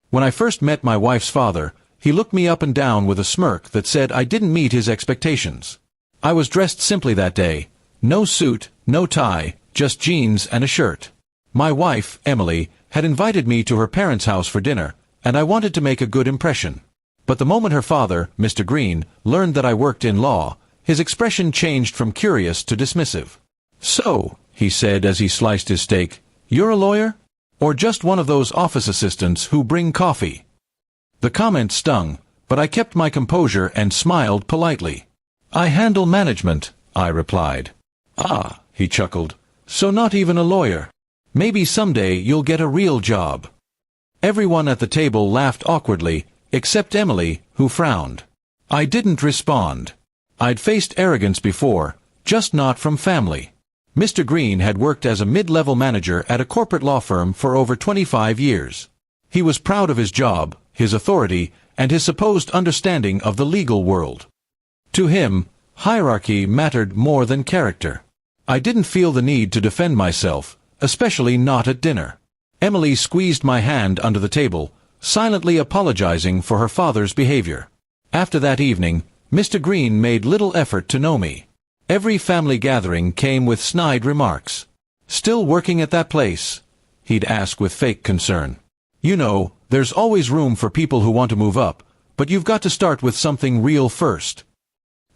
When I first met my wife's father, he looked me up and down with a smirk that said I didn't meet his expectations. I was dressed simply that day. No suit, no tie, just jeans and a shirt. My wife, Emily, had invited me to her parents' house for dinner, and I wanted to make a good impression. But the moment her father, Mr. Green, learned that I worked in law, his expression changed from curious to dismissive. "So," he said as he sliced his steak, "you're a lawyer? Or just one of those office assistants who bring coffee?" The comment stung, but I kept my composure and smiled politely. "I handle management," I replied. "Ah," he chuckled, "so not even a lawyer. Maybe someday you'll get a real job." Everyone at the table laughed awkwardly, except Emily, who frowned. I didn't respond. I'd faced arrogance before, just not from family. Mr. Green had worked as a mid-level manager at a corporate law firm for over 25 years. He was proud of his job, his authority, and his supposed understanding of the legal world. To him, hierarchy mattered more than character. I didn't feel the need to defend myself, especially not at dinner. Emily squeezed my hand under the table, silently apologizing for her father's behavior. After that evening, Mr. Green made little effort to know me. Every family gathering came with snide remarks. "Still working at that place?" he'd ask with fake concern. "You know, there's always room for people who want to move up, but you've got to start with something real first."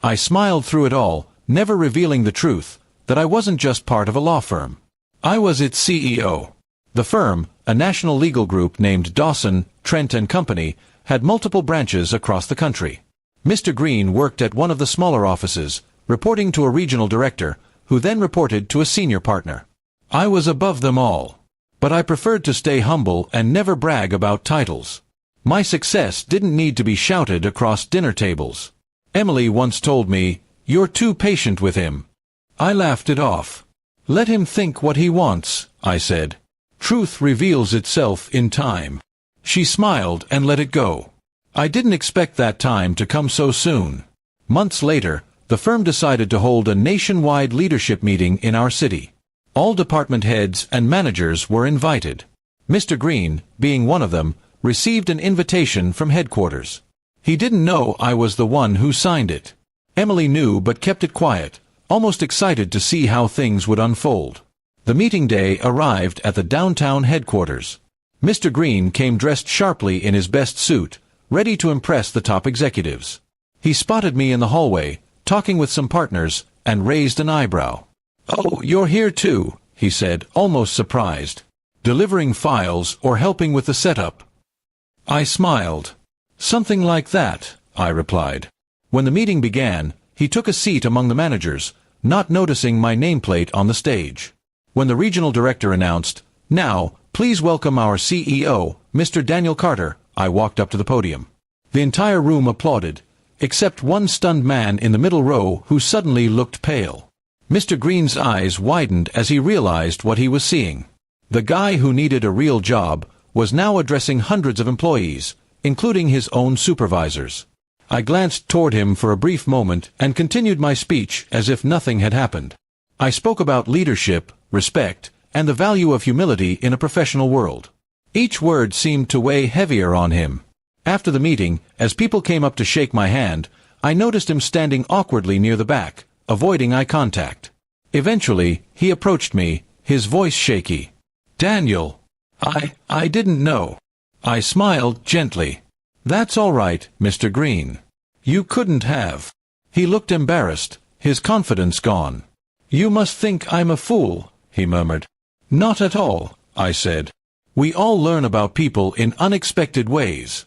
I smiled through it all, never revealing the truth, that I wasn't just part of a law firm. I was its CEO. The firm, a national legal group named Dawson, Trent & Company, had multiple branches across the country. Mr. Green worked at one of the smaller offices, reporting to a regional director, who then reported to a senior partner. I was above them all. But I preferred to stay humble and never brag about titles. My success didn't need to be shouted across dinner tables. Emily once told me, "You're too patient with him." I laughed it off. "Let him think what he wants," I said. "Truth reveals itself in time." She smiled and let it go. I didn't expect that time to come so soon. Months later, the firm decided to hold a nationwide leadership meeting in our city. All department heads and managers were invited. Mr. Green, being one of them, received an invitation from headquarters. He didn't know I was the one who signed it. Emily knew but kept it quiet, almost excited to see how things would unfold. The meeting day arrived at the downtown headquarters. Mr. Green came dressed sharply in his best suit, ready to impress the top executives. He spotted me in the hallway, talking with some partners, and raised an eyebrow. "Oh, you're here too," he said, almost surprised. "Delivering files or helping with the setup?" I smiled. "Something like that," I replied. When the meeting began, he took a seat among the managers, not noticing my nameplate on the stage. When the regional director announced, "Now, please welcome our CEO, Mr. Daniel Carter," I walked up to the podium. The entire room applauded, except one stunned man in the middle row who suddenly looked pale. Mr. Green's eyes widened as he realized what he was seeing. The guy who needed a real job was now addressing hundreds of employees, including his own supervisors. I glanced toward him for a brief moment and continued my speech as if nothing had happened. I spoke about leadership, respect, and the value of humility in a professional world. Each word seemed to weigh heavier on him. After the meeting, as people came up to shake my hand, I noticed him standing awkwardly near the back, avoiding eye contact. Eventually, he approached me, his voice shaky. "Daniel, I didn't know." I smiled gently. "That's all right, Mr. Green. You couldn't have." He looked embarrassed, his confidence gone. "You must think I'm a fool," he murmured. "Not at all," I said. "We all learn about people in unexpected ways."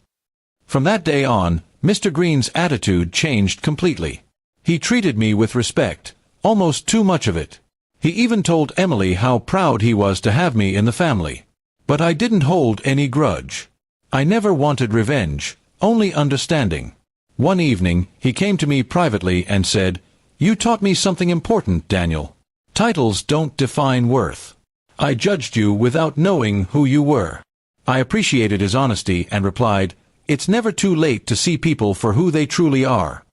From that day on, Mr. Green's attitude changed completely. He treated me with respect, almost too much of it. He even told Emily how proud he was to have me in the family. But I didn't hold any grudge. I never wanted revenge, only understanding. One evening, he came to me privately and said, "You taught me something important, Daniel. Titles don't define worth. I judged you without knowing who you were." I appreciated his honesty and replied, "It's never too late to see people for who they truly are."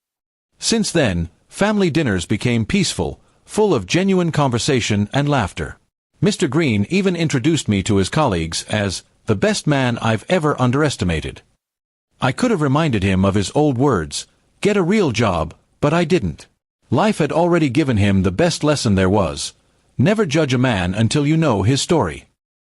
Since then, family dinners became peaceful, full of genuine conversation and laughter. Mr. Green even introduced me to his colleagues as the best man I've ever underestimated. I could have reminded him of his old words, get a real job, but I didn't. Life had already given him the best lesson there was. Never judge a man until you know his story.